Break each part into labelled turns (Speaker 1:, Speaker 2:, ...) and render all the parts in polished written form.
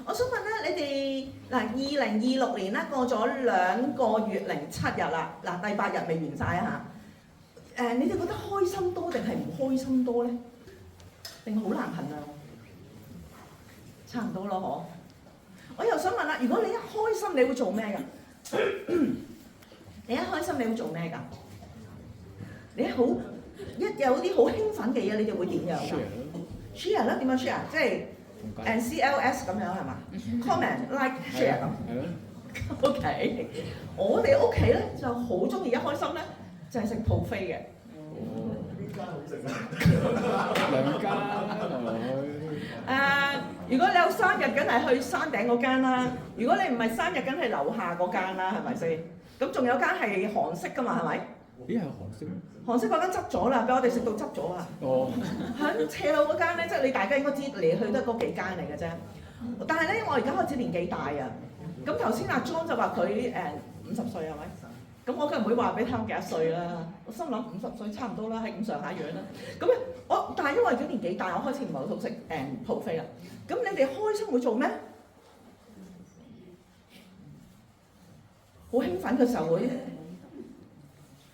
Speaker 1: 我想問咧，你哋嗱2026年咧過咗2個月07日啦，嗱第8日未完晒啊嚇。你哋覺得開心多定係唔開心多咧？定好難衡量？差唔多咯，嗬。我又想問啦，如果你一開心，你會做咩㗎？你一開心，你會做咩㗎？你有啲好興奮嘅嘢，你哋會點樣㗎 ？share 啦，點樣 share？ 即係CLS 咁樣係嘛 ？comment like share 咁。OK， 我哋屋企咧就好中意一開心咧，就係食 buffet 嘅。
Speaker 2: 邊間好食啊？2間
Speaker 1: 如果你有生日，梗係去山頂嗰間啦；如果你唔係生日，梗係樓下嗰間啦，係咪先？咁仲有間係韓式㗎嘛，係咪？
Speaker 3: 咦係韓式咩？
Speaker 1: 韓式嗰間執咗啦，俾我哋食到執咗啊！
Speaker 3: 哦，
Speaker 1: 喺斜路嗰間咧，即係你大家應該知嚟去都係嗰幾間嚟嘅啫。但係咧，我而家開始年紀大啊。咁頭先阿 John 就話佢50歲係咪？咁我梗係唔會話俾佢聽幾多歲啦。我心諗50歲差唔多啦，係咁上下樣啦。咁但係因為而家年紀大，我開始唔係好熟悉buffet啦。咁你哋開心會做咩？好興奮嘅時候會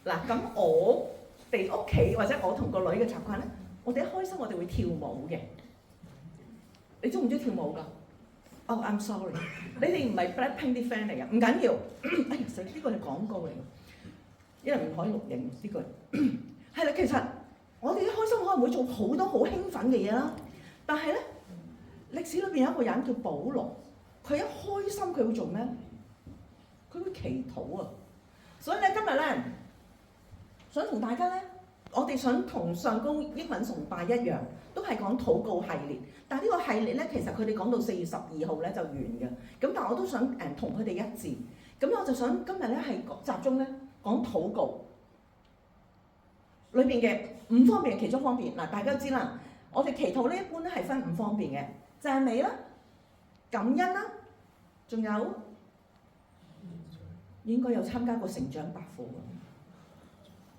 Speaker 1: 嗱，咁我哋屋企或者我同個女嘅習慣咧，我哋一開心我哋會跳舞嘅。你中唔中意跳舞㗎？Oh I'm sorry， 你哋唔係 Blackpink 啲 friend 嚟嘅，唔緊要。哎呀死！呢個係廣告嚟嘅，因為唔可以錄影呢句。係啦，其實我哋一開心可能會做好多好興奮嘅嘢啦，但係咧歷史裏邊有一個人叫保羅，佢一開心佢會做咩？佢會祈禱啊！所以咧今日咧想同大家咧，我哋想同上高英文崇拜一樣，都係講禱告系列。但係呢個系列咧，其實佢哋講到4月12號咧就完嘅。咁但係我都想同佢哋一致。咁我就想今日咧係集中咧講禱告裏邊嘅5方面嘅其中方面。嗱，大家都知啦，我哋祈禱咧一般咧係分5方面嘅：讚美啦、感恩啦，仲有應該有參加過成長百課嘅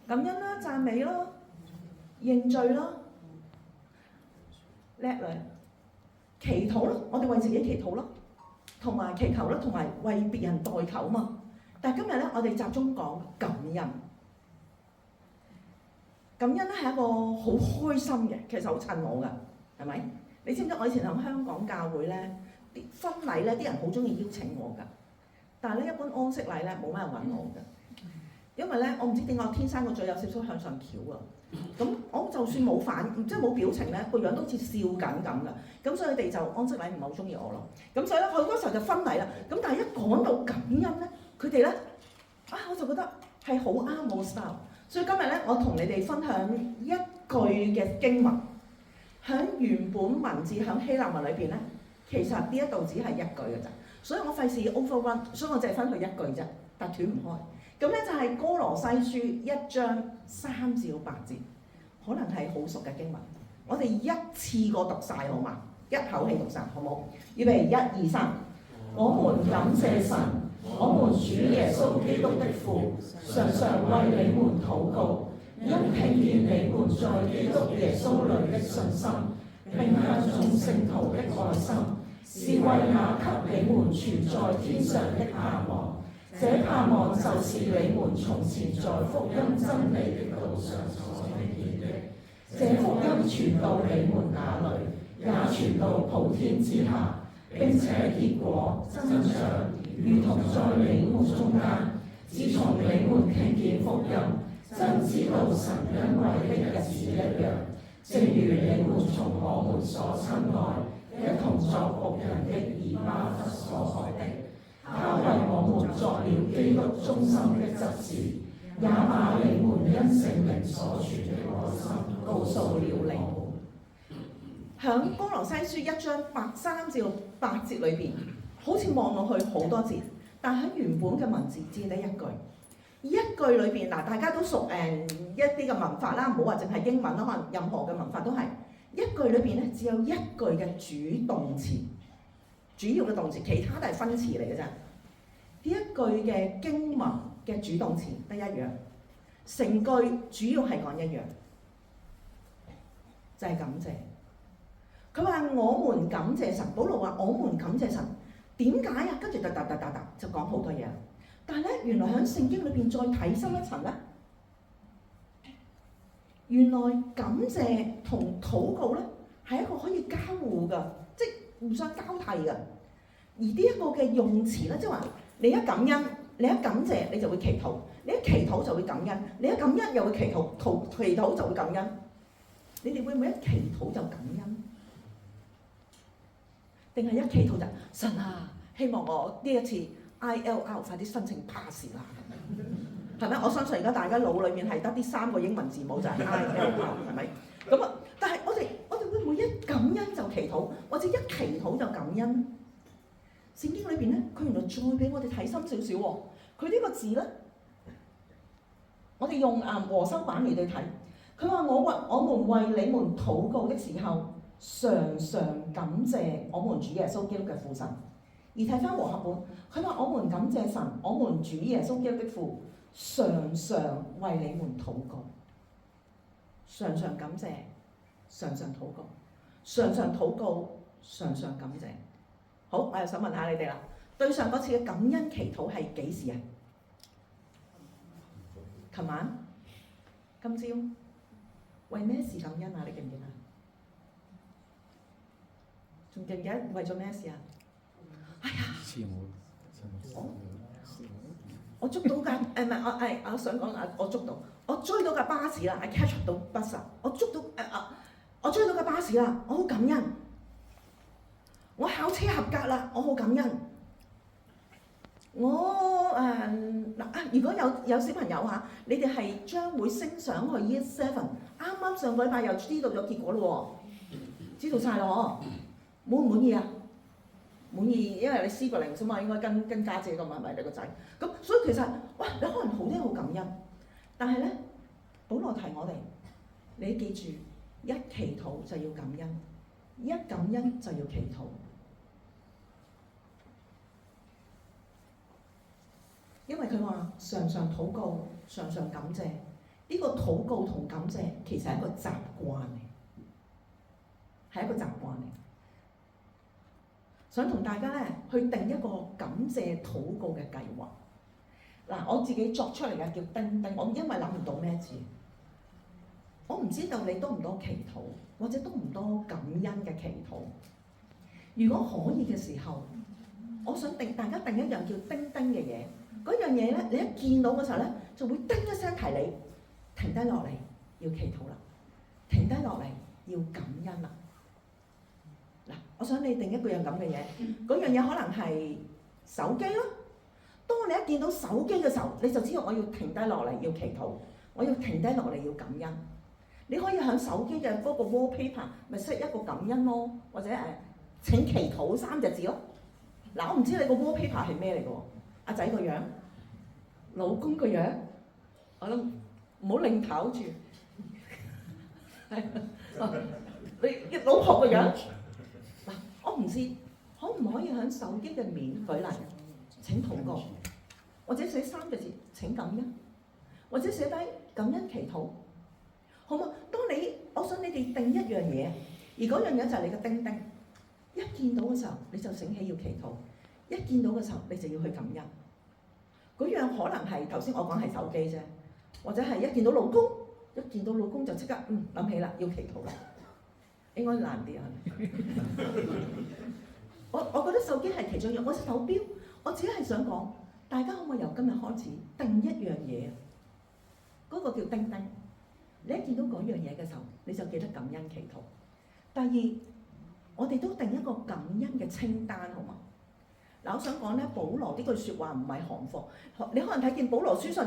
Speaker 1: 感恩啦、讚美啦、認罪啦，叻啦！祈禱咯，我哋為自己祈禱咯，同埋祈求啦，同埋為別人代求嘛。但係今日咧，我哋集中講感恩。感恩咧係一個好開心嘅，其實好襯我㗎，係咪？你知唔知我以前喺香港教會咧，啲婚禮咧，啲人好中意邀請我㗎。但係咧，一般安息禮咧冇乜人揾我㗎，因為咧我唔知點解我天生個嘴有少少向上翹啊。咁我就算冇即係冇表情咧，個樣都好似笑緊咁㗎。咁所以佢哋就安息禮唔係好中意我咯。咁所以咧，好多時候就婚禮啦。咁但係一講到感恩咧，佢哋咧我就覺得係好啱我 style。所以今日咧，我同你哋分享一句嘅經文，喺原本文字喺希臘文裏邊咧，其實呢一度只係一句㗎咋。所以我費事 overrun， 所以我淨係分佢一句啫，但斷唔開。咁咧就係哥羅西書1章3至8節，可能係好熟嘅經文。我哋一次過讀晒好嘛？一口氣讀晒好冇？預備1、2、3。我們感謝神，我們主耶穌基督的父，常常為你們禱告，因聽見你們在基督耶穌裏的信心，並向眾聖徒的愛心，是為那給你們存在天上的盼望。這盼望就是你們從前在福音真理的道上所聽見的。這福音傳到你們那裏，也傳到普天之下，並且結果增長，如同在你們中間。自從你們聽見福音，真知道神恩惠的日子一樣，正如你們從我們所親愛一同作僕人的以巴弗所學的。他為我們作了基督忠心的執事，也把你們因聖靈所存的愛心告訴了你們。喺哥羅西書1章3至8節裏邊，好似望落去好多節，但喺原本嘅文字只得一句。一句裏邊大家都熟一啲嘅文法啦，唔好話淨係英文啦，可能任何嘅文法都係一句裏邊咧，只有一句嘅主動詞。主要嘅動詞，其他都係分詞嚟嘅啫。呢一句嘅經文嘅主動詞得一樣，成句主要係講一樣，就係感謝。佢話我們感謝神，保羅話我們感謝神，點解啊？跟住就講好多嘢。但係咧，原來喺聖經裏邊再睇深一層咧，原來感謝同禱告咧係一個可以交互㗎，即係互相交替㗎。而呢一個嘅用詞咧，即係話你一感恩，你一感謝，你就會祈禱；你一祈禱就會感恩，你一感恩又會祈禱，祈禱就會感恩。你哋會唔會一祈禱就感恩？定係一祈禱就神啊，希望我呢一次 ILR 快啲申請 pass 啦，係咪？我相信而家大家腦裏面係得啲3個英文字母就係 ILR， 係咪？咁啊，但係我哋會唔會一感恩就祈禱，或者一祈禱就感恩？聖經裏邊咧，佢原來再俾我哋睇深少少喎。佢呢個字咧，我哋用和修版嚟對睇。佢話我們為你們禱告的時候，常常感謝我們主耶穌基督嘅父神。而睇翻和合本，佢話我們感謝神，我們主耶穌基督的父，常常為你們禱告。常常感謝，常常禱告，常常禱告，常常感謝。好，我又想問下你哋啦，對上嗰次嘅感恩祈禱係幾時啊？琴晚？今朝？為咩事感恩啊？你記唔記得？仲記唔記得為咗咩事啊？哎呀！我捉到架唔係我想講我捉到，我追到架巴士啦 ，I catch 到 bus 啦，我追到架巴士啦，我好感恩。我考車合格啦，我好感恩。我如果有小朋友嚇，你哋係將會升上去 Year 7，啱啱上個禮拜又知道咗結果咯喎，知道晒咯喎，滿唔滿意啊？滿意，因為你siblings啫嘛，應該跟家姐㗎嘛，係咪你個仔？咁所以其實，哇，你可能好啲好感恩，但係咧，保羅提我哋，你記住，一祈禱就要感恩，一感恩就要祈禱。因為佢話常常禱告，常常感謝。呢個禱告同感謝其實係一個習慣嚟，係一個習慣嚟。想同大家咧去定一個感謝禱告嘅計劃。嗱，我自己作出嚟嘅叫叮叮，我因為諗唔到咩字，我唔知道你多唔多祈禱，或者多唔多感恩嘅祈禱。如果可以嘅時候，我想大家定一樣叫叮叮嘅嘢。嗰樣嘢咧，你一見到嘅時候咧，就會叮一聲提你停低落嚟要祈禱啦，停低落嚟要感恩啦。嗱，我想你定一個樣咁嘅嘢，嗰樣嘢可能係手機咯。當你一見到手機嘅時候，你就知道我要停低落嚟要祈禱，我要停低落嚟要感恩。你可以喺手機嘅嗰個 wallpaper 咪 set 一個感恩咯，或者請祈禱3隻字咯。嗱，我唔知你個 wallpaper 係咩嚟嘅喎？阿仔個樣，老公個樣，我諗唔好擰頭住，係你老婆個樣。嗱，我唔知可唔可以喺手機嘅面舉例請禱告，或者寫3個字請感恩，或者寫低感恩祈禱，好嘛？我想你哋定一樣嘢，而嗰樣嘢就係你嘅叮叮。一見到嘅時候你就醒起要祈禱，一見到嘅時候你就要去感恩。嗰樣可能係頭先我講係手機啫，或者係一見到老公就即刻諗起啦，要祈禱啦，應該難啲啊！我覺得手機係其中一樣，我手錶，我只係想講，大家可唔可以由今日開始定一樣嘢？嗰個叫叮叮，你一見到嗰樣嘢嘅時候，你就記得感恩祈禱。第二，我哋都定一個感恩嘅清單，好嘛？嗱，我想講咧，保羅呢句説話唔係行貨。你可能睇見保羅書信，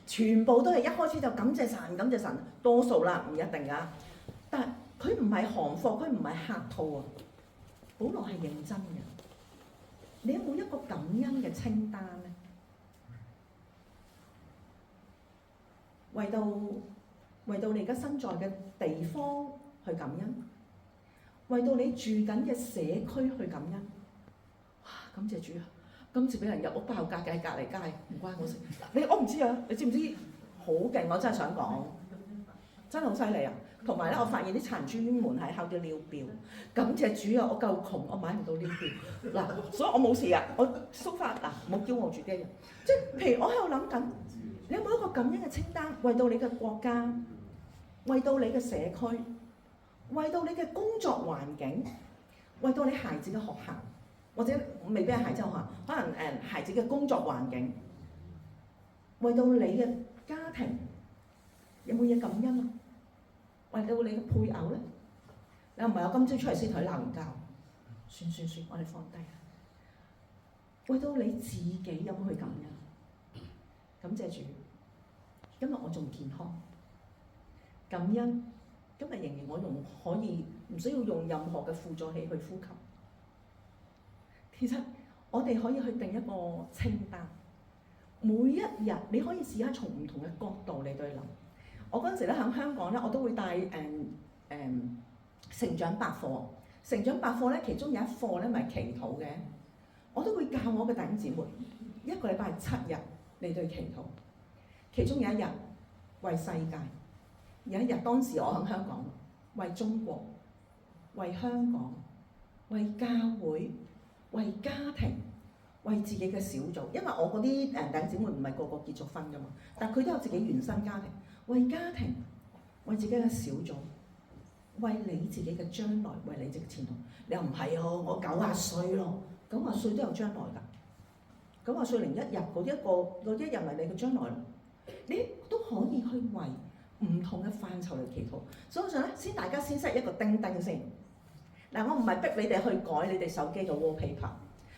Speaker 1: 全部都係一開始就感謝神，感謝神，多數啦，唔一定㗎。但係佢唔係行貨，佢唔係客套啊。保羅係認真嘅。你有冇一個感恩嘅清單咧？為到你而家身在嘅地方去感恩，為到你住緊嘅社區去感恩。感謝主啊！今次俾人入屋爆格嘅喺隔離街，唔關我事。我唔知啊，你知唔知？好勁！我真係想講，真係好犀利啊！同埋咧，我發現啲殘專門係考咗尿標，感謝主啊！我夠窮，我買唔到尿標嗱，所以我冇事啊！我縮翻嗱，冇驕傲住啲人，即係譬如我喺度諗緊，你有冇一個咁樣嘅清單，為到你嘅國家，為到你嘅社區，為到你嘅工作環境，為到你孩子嘅學校，或者未必係孩子學校，可能孩子嘅工作環境，為到你嘅家庭，有冇嘢感恩啊？為到你嘅配偶咧，你唔係我今朝出嚟先同你鬧完交，算，我哋放低啦。為到你自己有冇去感恩？感謝主，今日我仲健康，感恩。今日仍然我用可以唔需要用任何嘅輔助器去呼吸。其實我哋可以去定一個清單，每一日你可以試下從唔同嘅角度嚟對諗。我嗰陣時咧喺香港咧，我都會帶成長百課。成長百課咧，其中有一課咧咪祈禱嘅，我都會教我嘅弟兄姊妹一個禮拜7日嚟對祈禱。其中有一日為世界，有一日當時我喺香港為中國、為香港、為教會、為家庭、為自己嘅小組，因為我嗰啲弟兄姊妹唔係個個結咗婚㗎嘛，但佢都有自己原生家庭。為家庭，為自己嘅小組，為你自己嘅將來，為你自己嘅前途。你又唔係喎，我90歲咯，90歲都有將來㗎。90歲零一日嗰一日咪你嘅將來咯。你都可以去為唔同嘅範疇嚟祈禱。所以我想咧，大家先 set 一個叮叮先。嗱，我唔係逼你哋去改你哋手機嘅 wallpaper，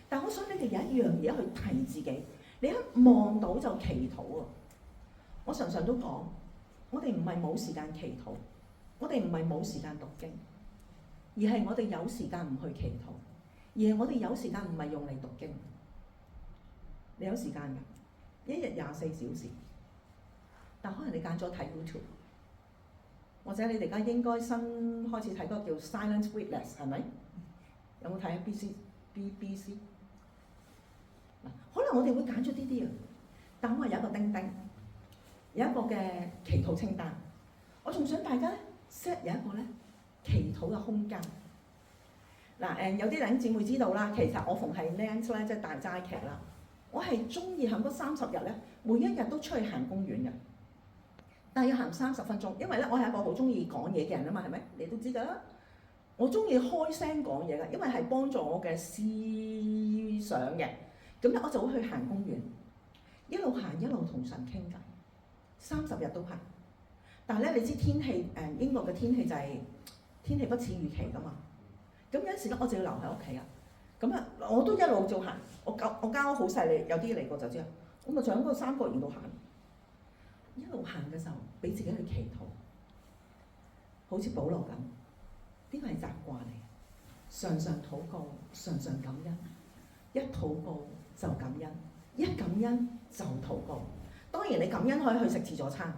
Speaker 1: 但我想你哋有一樣嘢去提自己。你一望到就祈禱啊！我常常都講。我哋唔係冇時間祈禱，我哋唔係冇時間讀經，而係我哋有時間唔去祈禱，而係我哋有時間唔係用嚟讀經。你有時間㗎，一日24小時，但可能你揀咗睇 YouTube， 或者你哋而家應該新開始睇嗰個叫 Silent Witness 係咪？有冇睇 BBC？ 可能我哋會揀咗啲啊，但我話有一個叮叮。有一個嘅祈禱清單，我仲想大家咧 set 有一個咧祈禱嘅空間。嗱有啲弟兄姊妹知道啦，其實我逢係 Lent 咧，即係大齋期啦，我係中意喺嗰30日咧，每一日都出去行公園嘅，但係要行30分鐘，因為咧我係一個好中意講嘢嘅人啊嘛，係咪？你都知㗎啦，我中意開聲講嘢㗎，因為係幫助我嘅思想嘅。咁咧我就會去行公園，一路行一路同神傾偈。30日都係，但係咧，你知天氣英國嘅天氣就係天氣不似預期㗎嘛。咁有陣時咧，我就要留喺屋企啊。咁啊，我都一路做行，我間屋好細，你有啲嚟過就知啦。我咪就喺嗰個三角形度行，一路行嘅時候，俾自己去祈禱，好似保羅咁。呢個係習慣嚟，常常禱告，常常感恩。一禱告就感恩，一感恩就禱告。當然你感恩可以去食自助餐，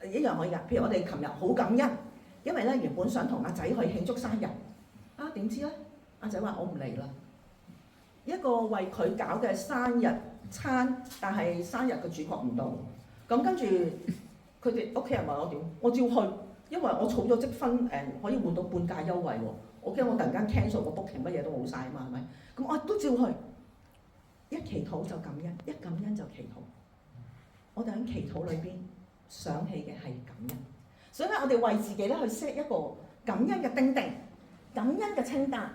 Speaker 1: 一樣可以㗎。譬如我哋琴日好感恩，因為咧原本想同阿仔去慶祝生日，啊點知咧阿仔話我唔嚟啦。一個為佢搞嘅生日餐，但係生日嘅主角唔到，咁跟住佢哋屋企人問我點，我照去，因為我儲咗積分可以換到半價優惠喎。我驚我突然間 cancel 個 booking，乜嘢都冇晒啊嘛，係咪？咁我都照去，一祈禱就感恩，一感恩就祈禱。我哋喺祈禱裏邊想起嘅係感恩，所以咧我哋為自己咧去 set 一個感恩嘅叮叮、感恩嘅清單、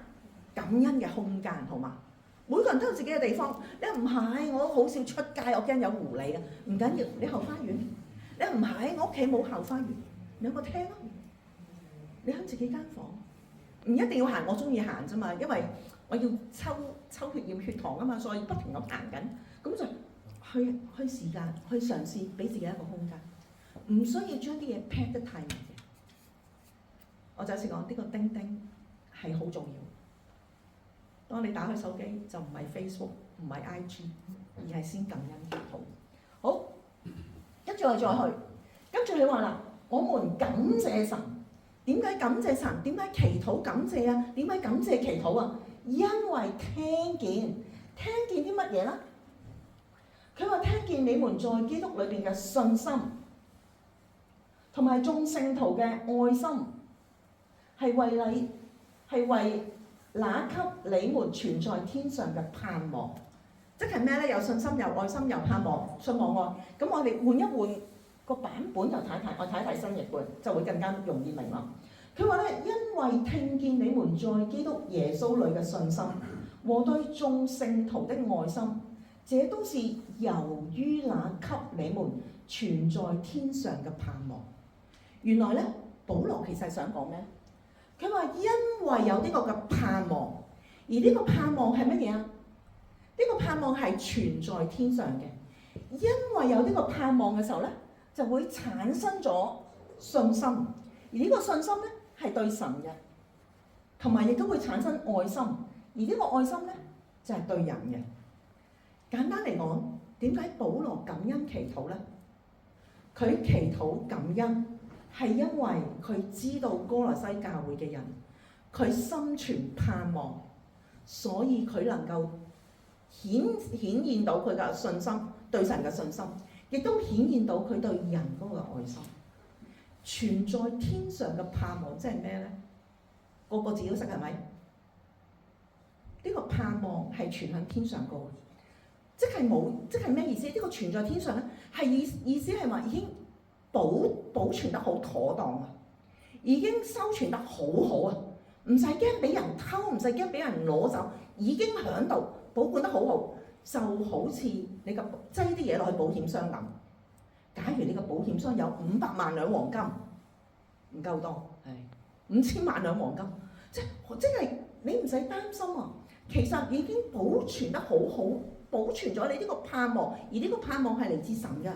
Speaker 1: 感恩嘅空間，好嘛？每個人都有自己嘅地方。你唔係，我好少出街，我驚有狐狸啊！唔緊要，你後花園。你唔係，我屋企冇後花園，你有個廳咯。你喺自己間房，唔一定要行，我中意行啫嘛，因為我要抽血驗血糖啊嘛，所以不停咁行緊，咁就。去時間，去嘗試俾自己一個空間，唔需要將啲嘢 pack 得太密嘅。我就係講呢個叮叮係好重要。當你打開手機，就唔係 Facebook， 唔係 IG， 而係先感恩祈禱。好，跟住我哋再去，跟住你話啦，我們感謝神。點解感謝神？點解祈禱感謝啊？點解感謝祈禱啊？因為聽見啲乜嘢啦？佢話聽見你們在基督裏邊嘅信心，同埋眾聖徒嘅愛心，係為那給你們存在天上嘅盼望。即係咩咧？有信心、有愛心、有盼望、信望愛。咁我哋換一換個版本就睇睇，我睇睇新譯本就會更加容易明啦。佢話咧，因為聽見你們在基督耶穌裏嘅信心和對眾聖徒的愛心，這都是由於那給你們存在天上嘅盼望。原來咧，保羅其實係想講咩？佢話因為有呢個嘅盼望，而呢個盼望係乜嘢啊？呢個盼望係存在天上嘅。因為有呢個盼望嘅時候咧，就會產生咗信心，而呢個信心咧係對神嘅，同埋亦都會產生愛心，而呢個愛心咧就係對人嘅。簡單嚟講，點解保羅感恩祈禱咧？佢祈禱感恩係因為佢知道哥羅西教會嘅人，佢心存盼望，所以佢能夠顯現到佢嘅信心，對神嘅信心，亦都顯現到佢對人嗰個愛心。存在天上嘅盼望即係咩咧？個個字都識係咪？呢個盼望係存喺天上高，即係咩意思？呢個存在天上咧，係意思係話已經保存得好妥當啊，已經收存得好好啊，唔使驚俾人偷，唔使驚俾人攞走，已經喺度保管得好好，就好似你個擠啲嘢落去保險箱咁。假如你個保險箱有500萬兩黃金，唔夠多，係5000萬兩黃金，即係你唔使擔心啊。其實已經保存得好好，保存咗你呢個盼望，而呢個盼望係嚟自神嘅，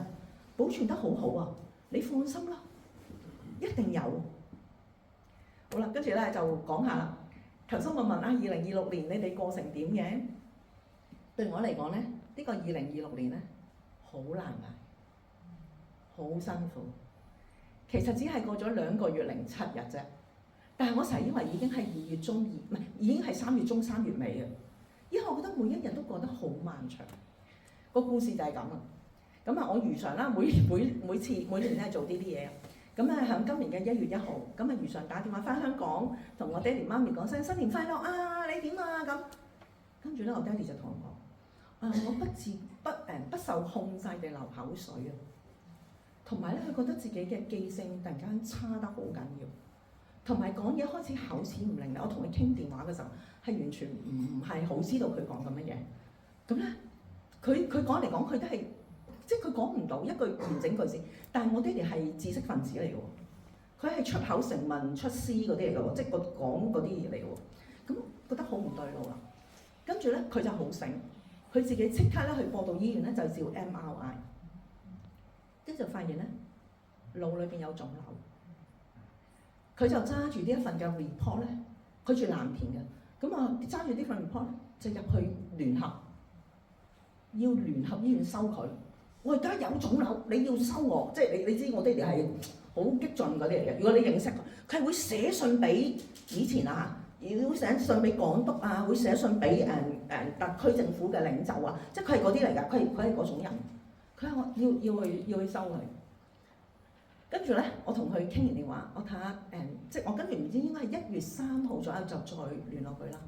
Speaker 1: 保存得好好啊。你放心啦，一定有。好啦，跟住咧就講下啦。頭先我問啊，2026年你哋過成點嘅？對我嚟講咧，呢個2026年咧好難捱，好辛苦。其實只係過咗2個月07日啫，但係我成日以為已經係2月中唔係，已經係3月中3月尾啊！因為我覺得每一日都過得好漫長。個故事就係咁啊！咁啊，我如常啦，每年咧做呢啲嘢。咁咧喺今年嘅1月1號，咁啊如常打電話翻香港，同我爹哋媽咪講聲新年快樂啊！你點啊？咁跟住咧，我爹哋就同我講：我不受控制地流口水啊！同埋咧，佢覺得自己嘅記性突然間差得好緊要，同埋講嘢開始口齒唔伶俐。我同佢傾電話嘅時候，係完全唔係好知道佢講緊乜嘢。咁咧，佢講嚟講去都係，即係佢講唔到一句完整句子。但係我爹哋係知識分子嚟嘅喎，佢係出口成文出詩嗰啲嚟嘅喎，即係講嗰啲嘢嚟嘅喎。咁覺得好唔對路啦。跟住咧，佢就好醒，佢自己即刻咧去播到醫院咧就照 MRI。跟住就發現咧，腦裏邊有腫瘤。佢就揸住呢一份嘅 report 咧，佢住藍田嘅，咁啊揸住呢份 report 咧，就入去聯合，要聯合醫院收佢。我而家有腫瘤，你要收我，即係你知我爹哋係好激進嗰啲嚟嘅。如果你認識佢，佢係會寫信俾以前啊，會寫信俾港督啊，會寫信俾特區政府嘅領袖啊，即係佢係嗰啲嚟㗎，佢係嗰種人。佢話我要去收佢，跟住咧，我同佢傾完電話，我睇下即係我跟住唔知應該係1月3號左右就再聯絡佢啦。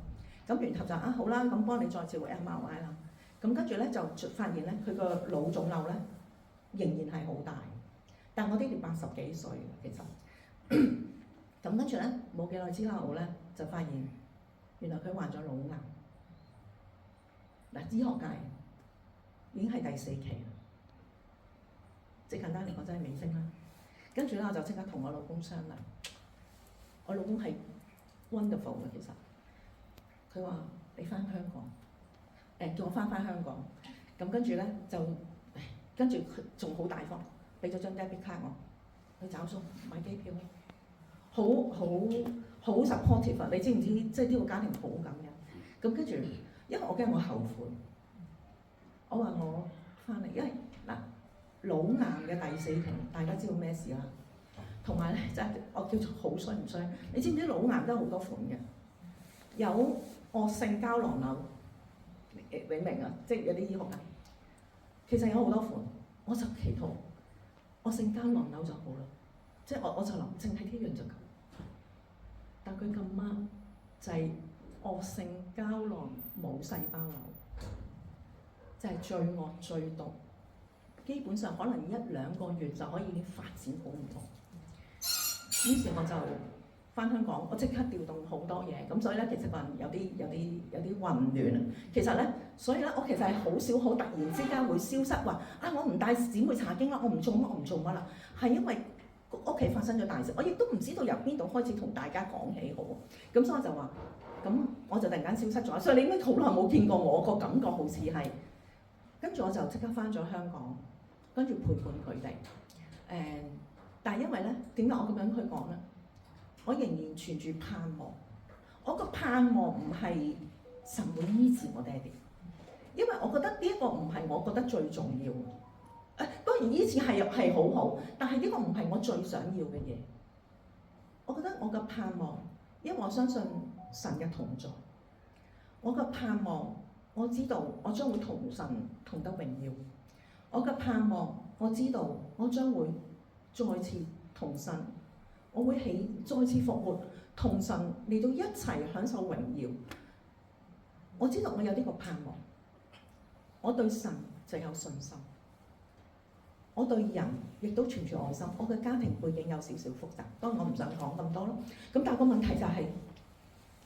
Speaker 1: 咁聯合就好啦，咁幫你再照 MRI 啦。咁跟住咧就發現咧，佢個腦腫瘤咧仍然係好大，但我爹哋80幾歲其實。咁跟住咧冇幾耐之後咧，就發現原來佢患咗腦癌。嗱，醫學界已經係第4期啦。即係簡單嚟講，真係尾聲啦。跟住咧，我就即刻同我老公商量。我老公係 wonderful 嘅，其實佢話你翻香港，叫我翻香港。咁跟住咧就，跟住佢仲好大方，俾咗張 debit 卡我，去找數買機票，好 supportive 啊！你知唔知？即係呢個家庭好感人。咁跟住，因為我驚我後悔，我話我翻嚟，因為嗱。腦癌嘅第4期，大家知道咩事啦？同埋咧，就係我叫做好衰唔衰？你知唔知腦癌都有好多款嘅？有惡性膠囊瘤，你明啊？即係有啲醫學界，其實有好多款。我就祈禱惡性膠囊瘤就好啦。即係我就諗，淨係呢樣就咁。但佢咁啱就係惡性膠囊冇細胞瘤，就係最惡最毒，基本上可能1-2個月就可以已經發展好唔同。於是我就翻香港，我即刻調動好多嘢，咁所以咧其實個人有啲混亂。其實咧，所以咧我其實係好少好突然之間會消失話我唔帶姊妹查經啦，我唔做乜啦，係因為屋企發生咗大事，我亦都唔知道由邊度開始同大家講起好。咁所以我就話，咁我就突然間消失咗，所以你應該好耐冇見過我，個感覺好似係。跟住我就即刻翻咗香港，跟住陪伴佢哋。但係因為咧，點解我咁樣去講咧？我仍然存住盼望。我個盼望唔係神會醫治我爹哋，因為我覺得呢一個唔係我覺得最重要。當然醫治係好好，但係呢個唔係我最想要嘅嘢。我覺得我嘅盼望，因為我相信神嘅同在。我嘅盼望，我知道我將會同神同得榮耀。我嘅盼望，我知道我將會再次同神，我會再次復活，同神嚟到一齊享受榮耀。我知道我有呢個盼望，我對神就有信心，我對人亦都存住愛心。我嘅家庭背景有少少複雜，當然我唔想講咁多咯。咁但係個問題就係，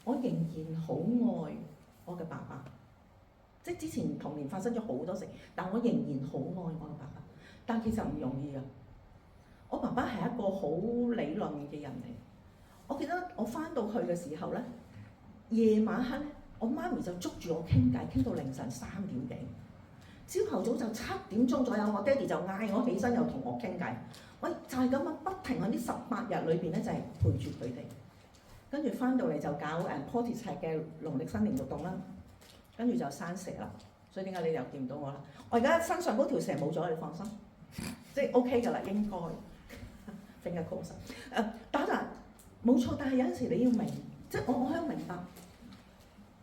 Speaker 1: 我仍然好愛我嘅爸爸。即係之前童年發生咗好多事，但我仍然好愛我嘅爸爸。但其實唔容易啊！我爸爸係一個好理論嘅人嚟。我記得我翻到去嘅時候咧，夜晚黑咧，我媽咪就捉住我傾偈，傾到凌晨3點幾。朝頭早就7點鐘左右，我爹哋就嗌我起身，又同我傾偈。我就係咁樣不停喺呢18日裏邊咧，就係陪住佢哋。跟住翻到嚟就搞Portishead嘅農曆新年活動啦。跟住就生蛇啦，所以點解你又見唔到我啦？我而家身上嗰條蛇冇咗，你放心，即係 OK 㗎啦，應該。Finger cross。打嗱冇錯，但係有陣時你要明，即係我想明白，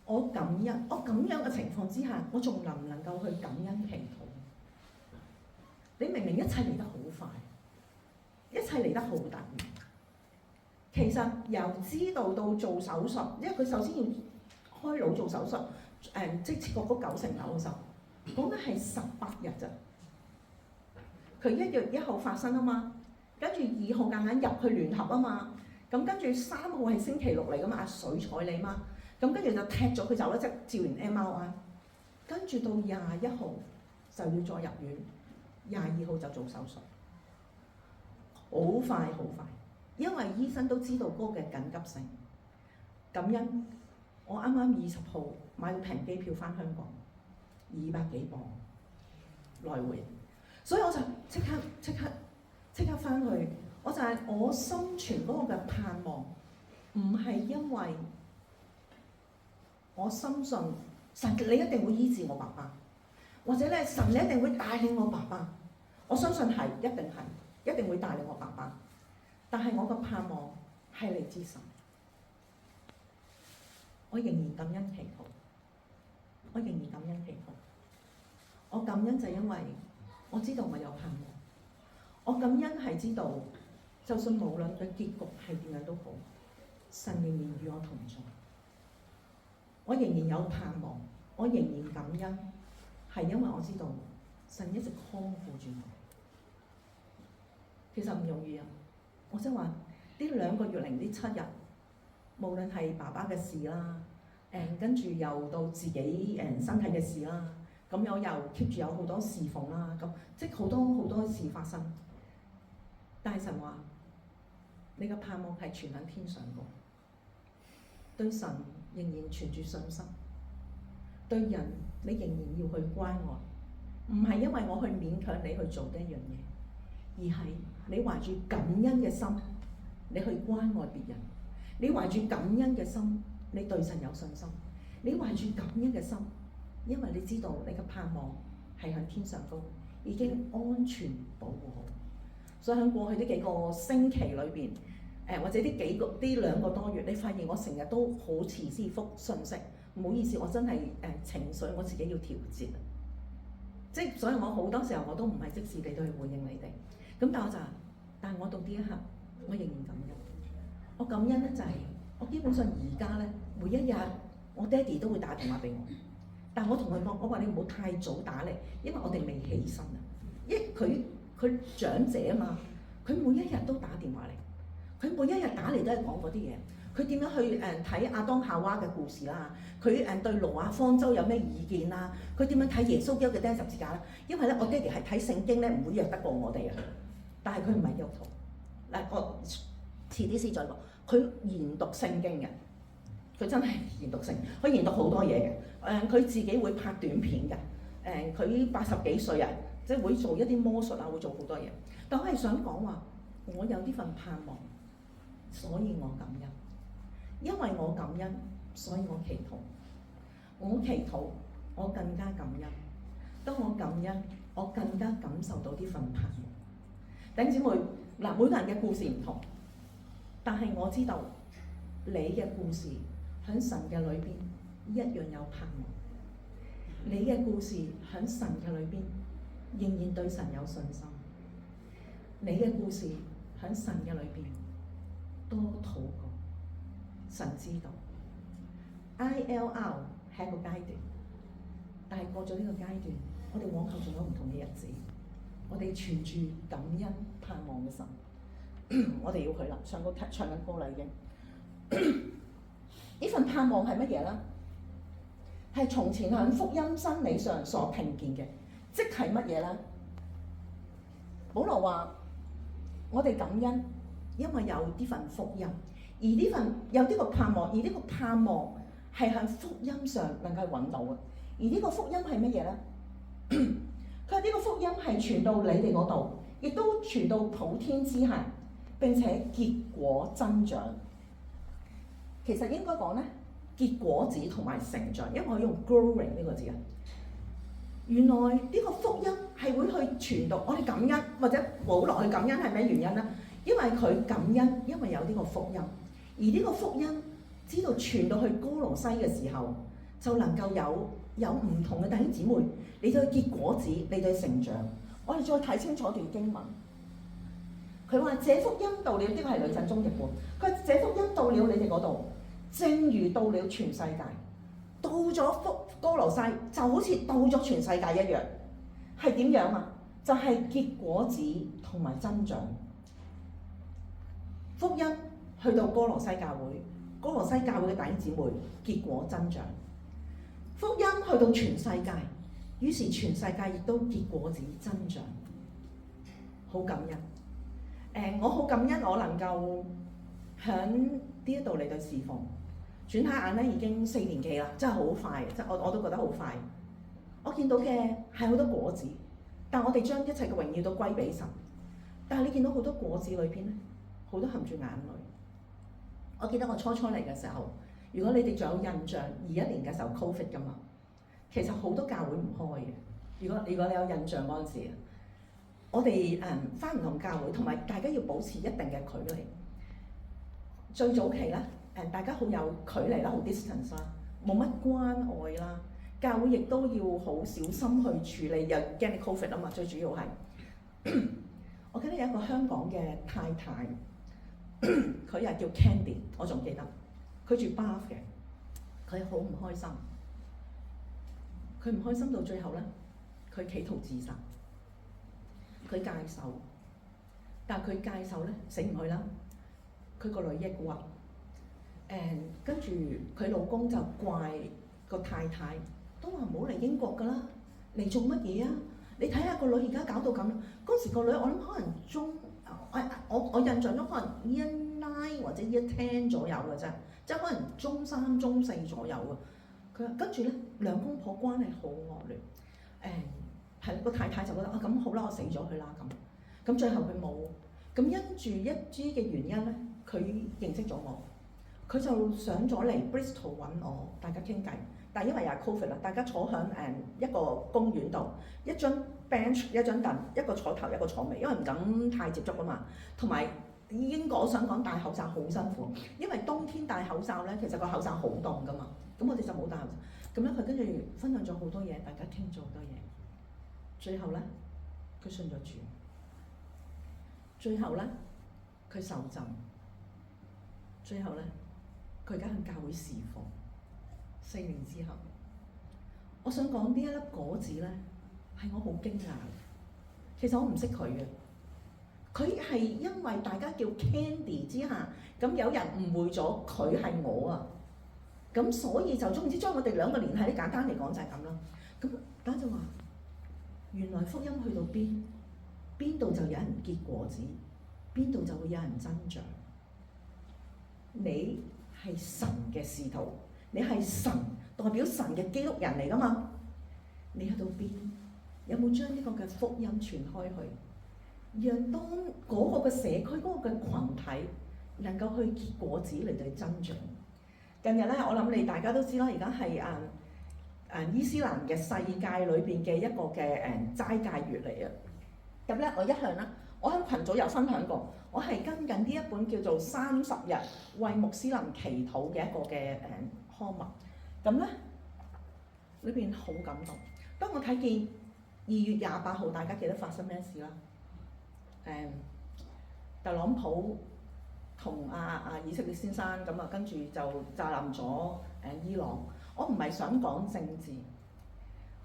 Speaker 1: 我感恩，我咁樣嘅情況之下，我仲能唔能夠去感恩祈禱？你明明一切嚟得好快，一切嚟得好突然。其實由知道到做手術，因為佢首先要開腦做手術。即切割嗰9成9嘅時候，講緊係18日咋。佢1月1號發生啊嘛，跟住2號夾硬入去聯合啊嘛，咁跟住3號係星期6嚟噶嘛，阿水彩你嘛，咁跟住就踢咗佢走啦，即照完 MRI，跟住到21號就要再入院，22號就做手術，好快好快，因為醫生都知道嗰個嘅緊急性。感恩，我啱啱20號買到平機票翻香港，200幾磅來回，所以我就即刻翻去。我就係我心存嗰個嘅盼望，唔係因為我深信神你一定會醫治我爸爸，或者咧神你一定會帶領我爸爸。我相信係一定會帶領我爸爸，但係我個盼望係嚟自神。我仍然感恩祈禱，我仍然感恩祈禱。我感恩就係因為我知道我有盼望。我感恩係知道，就算無論佢結局係點樣都好，神仍然與我同在。我仍然有盼望，我仍然感恩，係因為我知道神一直看顧住我。其實唔容易啊！我即係話呢2個月零呢7日。無論係爸爸嘅事啦，跟住又到自己身體嘅事啦，咁我又 keep 住有好多侍奉啦，咁即係好多事發生。但係神話，你嘅盼望係存喺天上嘅，對神仍然存住信心，對人你仍然要去關愛，唔係因為我去勉強你去做呢一樣嘢，而係你懷住感恩嘅心，你去關愛別人。你懷住感恩嘅心，你對神有信心。你懷住感恩嘅心，因為你知道你嘅盼望係喺天上高，已經安全保護好。所以喺過去呢幾個星期裏邊，或者呢2個多月，你發現我成日都好遲先覆信息。唔好意思，我真係情緒我自己要調節。即係所以我好多時候我都唔係即時地去回應你哋。咁但係我到呢一刻，我仍然感恩。我感恩咧就係、我基本上而家咧每一日我爹哋都會打電話俾我，但我同佢講，我話你唔好太早打嚟，因為我哋未起身啊。因為佢長者啊嘛，佢每一日都打電話嚟，佢每一日打嚟都係講嗰啲嘢。佢點樣去睇亞當夏娃嘅故事啦？佢對挪亞方舟有咩意見啦？佢點樣睇耶穌基督嘅釘十字架咧？因為咧我爹哋係睇聖經咧，唔會弱得過我哋啊。但係佢唔係基督徒。嗱，我遲啲先再講。佢研讀聖經嘅，佢真係研讀聖經，佢研讀好多嘢嘅。佢自己會拍短片嘅。佢80幾歲啊，即係會做一啲魔術啊，會做好多嘢。但我係想講話，我有呢份盼望，所以我感恩。因為我感恩，所以我祈禱。我祈禱，我更加感恩。當我感恩，我更加感受到呢份盼望。弟兄姊妹，嗱，每個人嘅故事唔同，但係我知道你嘅故事喺神嘅裏邊一樣有盼望。你嘅故事喺神嘅裏邊仍然對神有信心。你嘅故事喺神嘅裏邊多禱告。神知道 ILR 係一個階段，但係過咗呢個階段，我哋往後仲有唔同嘅日子，我哋存住感恩盼望嘅神，我哋要去啦，唱緊歌啦已經。呢份盼望係乜嘢咧？係從前喺福音真理上所聽見嘅，即係乜嘢咧？保羅話：我哋感恩，因為有呢份福音。而呢份有呢個盼望，而呢個盼望係喺福音上能夠揾到嘅。而呢個福音係乜嘢咧？佢話呢個福音係傳到你哋嗰度，亦都傳到普天之下，並且結果增長。其實應該講咧，結果子同埋成長，因為我用 growing 呢個字啊。原來呢個福音係會去傳到我哋感恩，或者保羅去感恩係咩原因咧？因為佢感恩，因為有呢個福音。而呢個福音知道傳到去哥羅西嘅時候，就能夠有唔同嘅弟兄姊妹，你對結果子，你對成長。我哋再睇清楚段經文，佢話：這福音到了，呢個係呂振中譯本。佢話：這福音到了你哋嗰度，正如到了全世界，到咗哥羅西就好似到咗全世界一樣。係點樣啊？就係結果子同埋增長。福音去到哥羅西教會，哥羅西教會嘅弟兄姊妹結果增長。福音去到全世界，於是全世界亦都結果子增長。好感恩。我好感恩，我能夠喺呢一度嚟到侍奉。轉下眼咧，已經4年幾啦，真係好快，即係我都覺得好快。我見到嘅係好多果子，但我哋將一切嘅榮耀都歸俾神。但係你見到好多果子裏邊咧，好多含住眼淚。我記得我初嚟嘅時候，如果你哋仲有印象，21年嘅時候 Covid 㗎嘛，其實好多教會唔開嘅。如果你有印象嗰陣時，我哋返唔同教會，同埋大家要保持一定嘅距離。最早期咧，大家好有距離啦，好 distance 啦，冇乜關愛啦。教會亦都要好小心去處理，又驚你 Covid 啊嘛，最主要係。我記得有一個香港嘅太太。佢又叫 Candy， 我仲記得，佢住 Bath 嘅，佢好唔開心，佢唔開心到最後咧，佢企圖自殺，佢戒手，但係佢戒手咧死唔去啦，佢個女抑鬱，跟住佢老公就怪個太太，都話唔好嚟英國㗎啦，嚟做乜嘢啊？你睇下個女而家搞到咁，嗰時個女我諗可能我印象中可能 Year 9或者 Year 10左右嘅啫，即係可能中3、中4左右啊。佢跟住咧，兩公婆關係好惡劣。係個太太就覺得啊，咁好啦，我死咗佢啦咁。咁最後佢冇。咁因住一啲嘅原因咧，佢認識咗我，佢就上咗嚟 Bristol 揾我，大家傾偈。但係因為又係 Covid 啦，大家坐響一個公園度，一張 bench 一張凳，一個坐頭一個坐尾，因為唔敢太接觸啊嘛。同埋英國我想講戴口罩好辛苦，因為冬天戴口罩咧，其實個口罩好凍噶嘛。咁我哋就冇戴口罩。咁樣佢跟住分享咗好多嘢，大家傾咗好多嘢。最後咧，佢信咗主。最後咧，佢受浸，最後咧佢而家向教會侍奉4年之後，我想講呢一粒果子咧係我好驚訝嘅。其實我唔識佢嘅，佢係因為大家叫 Candy 之下，咁有人誤會咗佢係我啊，咁所以就總之將我哋兩個聯繫，啲簡單嚟講就係咁啦。咁大家就話原來福音去到邊度就有人結果子，邊度就會有人增長。你係神嘅使徒，你係神代表神嘅基督人嚟㗎嘛？你去到邊，有冇將呢個嘅福音傳開去，讓當嗰個嘅社區、嗰個嘅羣體能夠去結果子嚟到增長？近日咧，我諗你大家都知啦，而家係伊斯蘭嘅世界裏邊嘅一個嘅齋戒月嚟啊！咁咧，我一向咧，我喺群組有分享過，我係跟緊呢一本叫做30日為穆斯林祈禱嘅一個嘅刊物。咁咧，裏邊好感動。當我睇見2月28號，大家記得發生咩事啦？特朗普同以色列先生咁啊，跟住就炸冧咗伊朗。我唔係想講政治，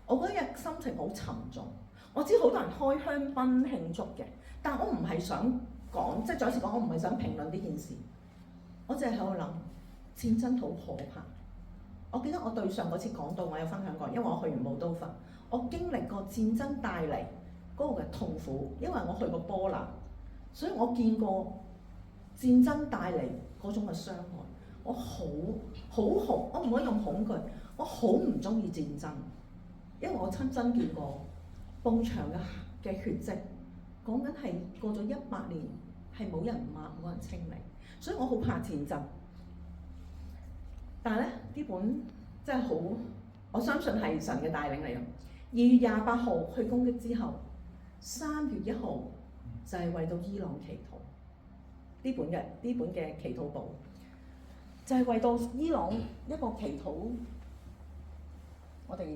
Speaker 1: 我嗰日心情好沉重。我知好多人開香檳慶祝嘅，但我唔係想講，即係再一次講，我唔係想評論呢件事。我淨係喺度諗戰爭好可怕。我記得我對上嗰次講到，我有分享過，因為我去完慕都佛，我經歷過戰爭帶嚟嗰個嘅痛苦，因為我去過波蘭，所以我見過戰爭帶嚟嗰種嘅傷害。我好，我唔可以用恐懼，我好唔中意戰爭，因為我親身見過埲牆嘅血跡，講緊係過咗100年係冇人抹、冇人清理，所以我好怕戰爭。但係咧，呢本真係好，我相信係神嘅帶領嚟嘅。2月28號去攻擊之後，3月1號就係為到伊朗祈禱。呢本嘅祈禱簿就係為到伊朗一個祈禱。我哋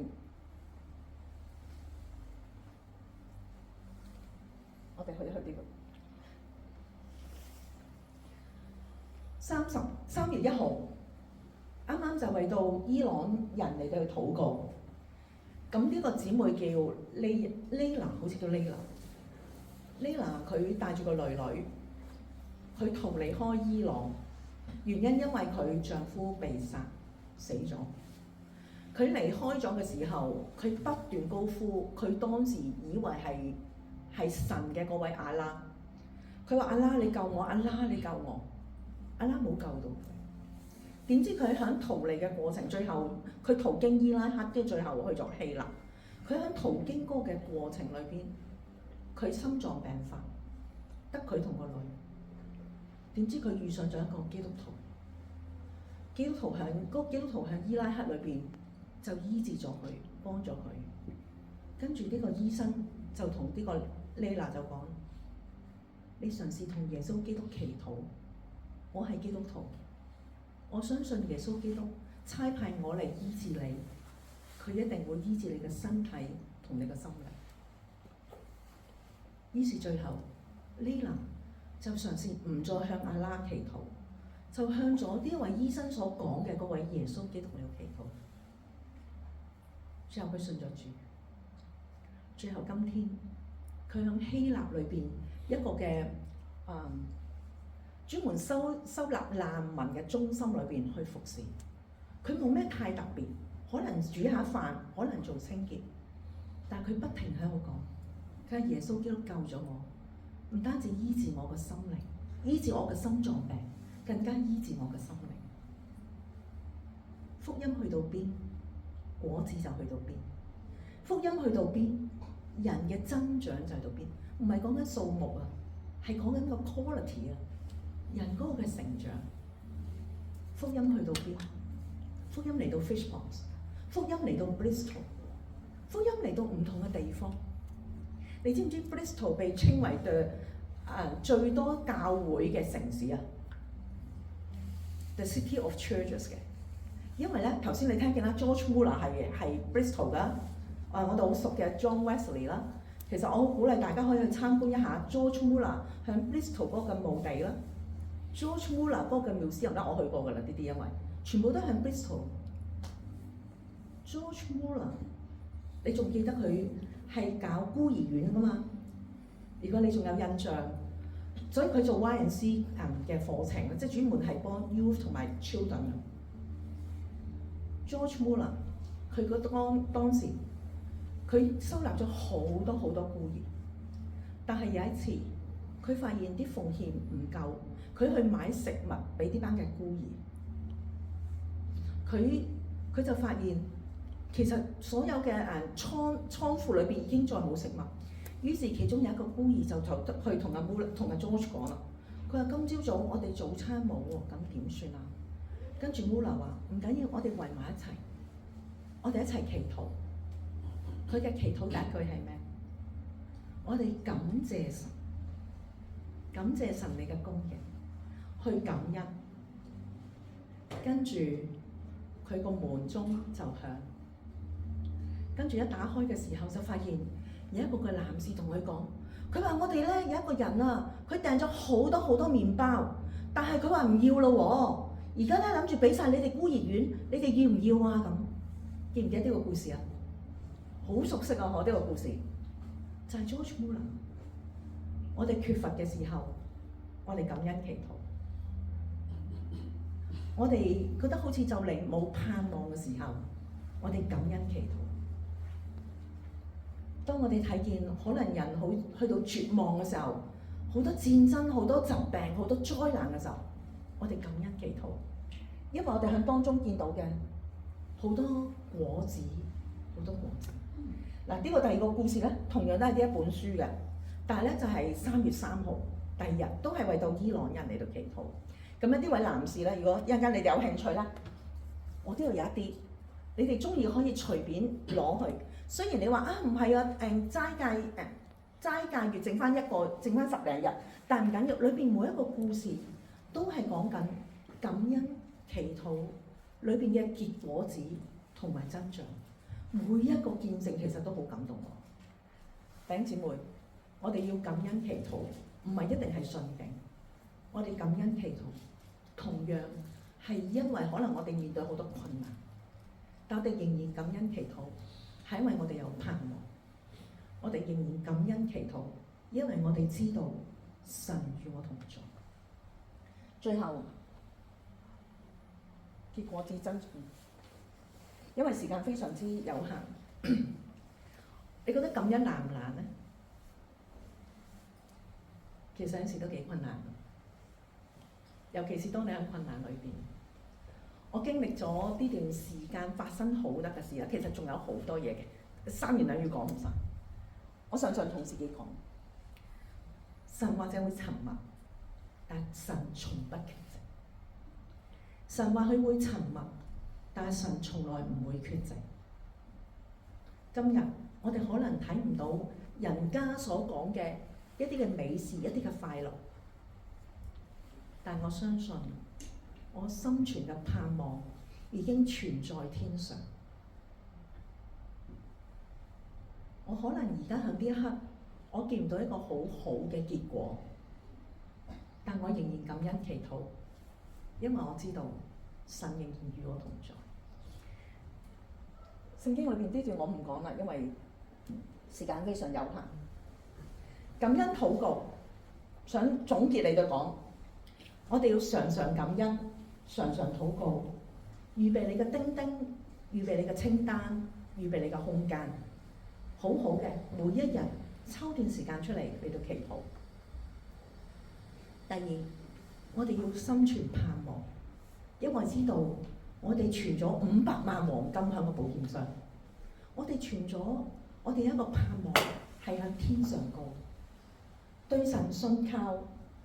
Speaker 1: 去呢個3月1號，啱啱就為到伊朗人嚟到去禱告。咁呢個姊妹叫 Layla， 好似叫 Layla。Layla 佢帶住個女女，佢逃離開伊朗，原因因為佢丈夫被殺死咗。佢離開咗嘅時候，佢不斷高呼，佢當時以為係神嘅嗰位阿拉。佢話：阿拉你救我，阿拉你救我。阿拉冇救到佢。點知佢喺逃離嘅過程，最後佢途經伊拉克，跟住最後去咗希臘。佢喺途經嗰個嘅過程裏邊，佢心臟病發，得佢同個女。點知佢遇上咗一個基督徒，基督徒喺伊拉克裏邊就醫治咗佢，幫咗佢。跟住呢個醫生就同呢個 Layla 就講：你嘗試同耶穌基督祈禱，我係基督徒。我相信耶穌基督差派我嚟醫治你，佢一定會醫治你嘅身體同你嘅心靈。於是最後 Lila 就嘗試唔再向阿拉祈禱，就向咗呢一位醫生所講嘅嗰位耶穌基督嚟祈禱。最後佢信咗主。最後今天佢向希臘裏邊一個嘅專門收納難民嘅中心裏邊去服侍。佢冇咩太特別，可能煮下飯，可能做清潔，但係佢不停喺度講，佢係耶穌基督救咗我，唔單止醫治我個心靈，醫治我嘅心臟病，更加醫治我嘅心靈。福音去到邊，果子就去到邊。福音去到邊，人嘅增長就去到邊。唔係講緊數目啊，係講緊個 quality 啊。人嗰個嘅成長，福音去到邊？福音嚟到 Fishponds， 福音嚟到 Bristol， 福音嚟到唔同嘅地方。你知唔知 Bristol 被稱為最多教會嘅城市啊 ？The City of Churches 嘅，因為咧頭先你聽見啦 ，George Muller 係 Bristol 噶，我哋好熟嘅 John Wesley 啦，其實我好鼓勵大家可以去參觀一下 George Muller 向 Bristol 嗰個墓地啦。George Muller 嗰個廟師入得我去過㗎啦，呢啲因為全部都向 Bristol。George Muller， 你仲記得佢係搞孤兒院㗎嘛？如果你仲有印象，所以佢做 Y&C 嘅課程，即係專門係幫 youth 同埋 children 嘅。George Muller， 佢當時佢收納咗好多好多孤兒，但係有一次佢發現啲奉獻唔夠，佢去買食物俾呢班嘅孤兒。佢就發現其實所有嘅倉庫裏邊已經再冇食物。於是其中有一個孤兒就去同阿 George 講啦，佢話今朝早我哋早餐冇喎，咁點算啊？跟住 Muller 話唔緊要，我哋圍埋一齊，我哋一齊祈禱。佢嘅祈禱第一句係咩？我哋感謝神，感謝神你嘅供應，去感恩。跟住佢個門鐘就響，跟住一打開嘅時候就發現有一個嘅男士同佢講，佢話我哋咧有一個人啊，佢訂咗好多好多麵包，但係佢話唔要咯喎，而家咧諗住俾晒你哋孤兒院，你哋要唔要啊？咁記唔記得呢個故事啊？好熟悉啊！我呢個故事就係 George Muller。我哋缺乏嘅時候，我哋感恩祈禱；我哋覺得好似就嚟冇盼望嘅時候，我哋感恩祈禱。當我哋睇見可能人好去到絕望嘅時候，好多戰爭、好多疾病、好多災難嘅時候，我哋感恩祈禱，因為我哋喺當中見到嘅好多果子，好多果子。嗱，呢個第二個故事咧，同樣都係呢一本書嘅，但係咧就係3月3號第二日，都係為到伊朗人嚟到祈禱。咁咧呢位男士咧，如果一陣間你哋有興趣咧，我呢度有一啲，你哋中意可以隨便攞去。雖然你話啊唔係啊，齋戒月剩翻10零日，但唔緊要，裏邊每一個故事都係講緊感恩祈禱裏邊嘅結果子同埋增長。每一個見證其實都好感動我。弟兄姊妹，我哋要感恩祈禱，唔係一定係順境。我哋感恩祈禱，同樣係因為可能我哋面對好多困難，但我哋仍然感恩祈禱。係因為我哋有盼望，我哋仍然感恩祈禱，因為我哋知道神與我同在。最後結果至真，因為時間非常之有限，你覺得感恩難唔難呢？其實有時都幾困難，尤其是當你喺困難裏邊。我經歷咗呢段時間發生好多嘅事啦，其實仲有好多嘢嘅，3言兩語講唔晒。我常常同自己講，神或者會沉默，但神從不缺席。神話佢會沉默，但係神從來唔會缺席。今日我哋可能睇唔到人家所講嘅一啲嘅美事，一啲嘅快樂，但我相信我心存嘅盼望已經存在天上。我可能而家喺呢一刻，我見唔到一個好好嘅結果，但我仍然感恩祈禱，因為我知道神仍然與我同在。聖經裏邊呢段我唔講啦，因為時間非常有限。感恩禱告，想總結嚟到講，我哋要常常感恩，常常禱告，預備你嘅叮叮，預備你嘅清單，預備你嘅空間，好好嘅每一日抽段時間出嚟嚟到祈禱。第二，我哋要心存盼望，因為知道我哋存咗500萬黃金喺個保險箱，我哋存咗，我哋一個盼望係喺天上高，對神信靠，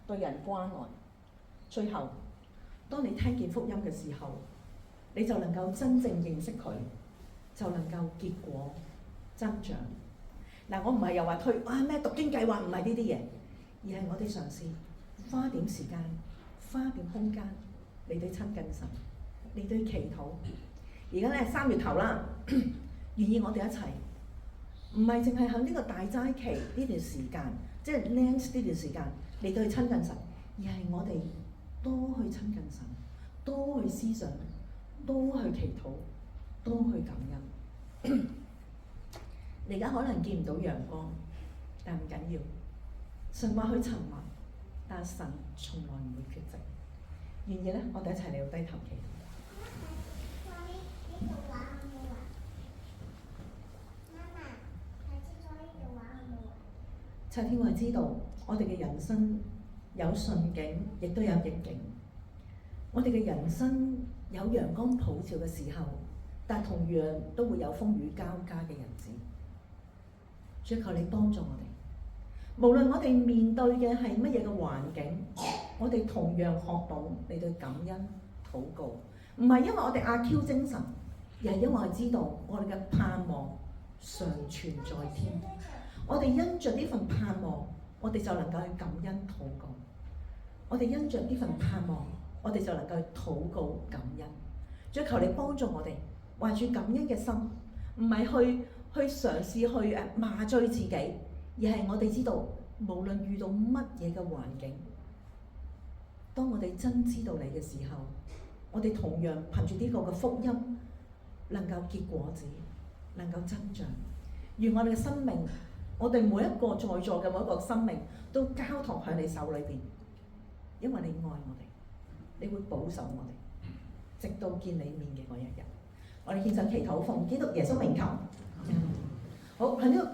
Speaker 1: 對人關愛。最後，當你聽見福音嘅時候，你就能夠真正認識佢，就能夠結果增長。嗱，我唔係又話推咩讀經計劃，唔係呢啲嘢，而係我哋嘗試花點時間，花點空間嚟對親近神，嚟對祈禱。而家咧3月頭啦，願意我哋一齊唔係淨係喺呢個大齋期呢段時間，即係 Lent 呢段時間嚟到去親近神，而係我哋多去親近神，多去思想，多去祈禱，多去感恩。你而家可能見唔到陽光，但唔緊要。神話去沉默，但神從來唔會缺席。願意咧，我哋一齊嚟到低頭祈禱。秋天我係知道，我哋嘅人生有順境，亦都有逆境。我哋嘅人生有陽光普照嘅時候，但同樣都會有風雨交加嘅日子。主求你幫助我哋，無論我哋面對嘅係乜嘢嘅環境，我哋同樣學到你對感恩禱告，唔係因為我哋阿 Q 精神，而係因為我哋知道我哋嘅盼望常存在天。我哋因着呢份盼望，我哋就能夠去感恩禱告。我哋因着呢份盼望，我哋就能夠去禱告感恩。主求你幫助我哋，懷住感恩嘅心，唔係去嘗試去麻醉自己，而係我哋知道，無論遇到乜嘢嘅環境，當我哋真知道你嘅時候，我哋同樣憑住呢個嘅福音，能夠結果子，能夠增長。願我哋嘅生命，我哋每一個在座嘅每一個生命，都交託喺你手裏邊，因為你愛我哋，你會保守我哋，直到見你面嘅嗰一日。我哋獻上祈禱，奉基督耶穌名求。好，喺呢個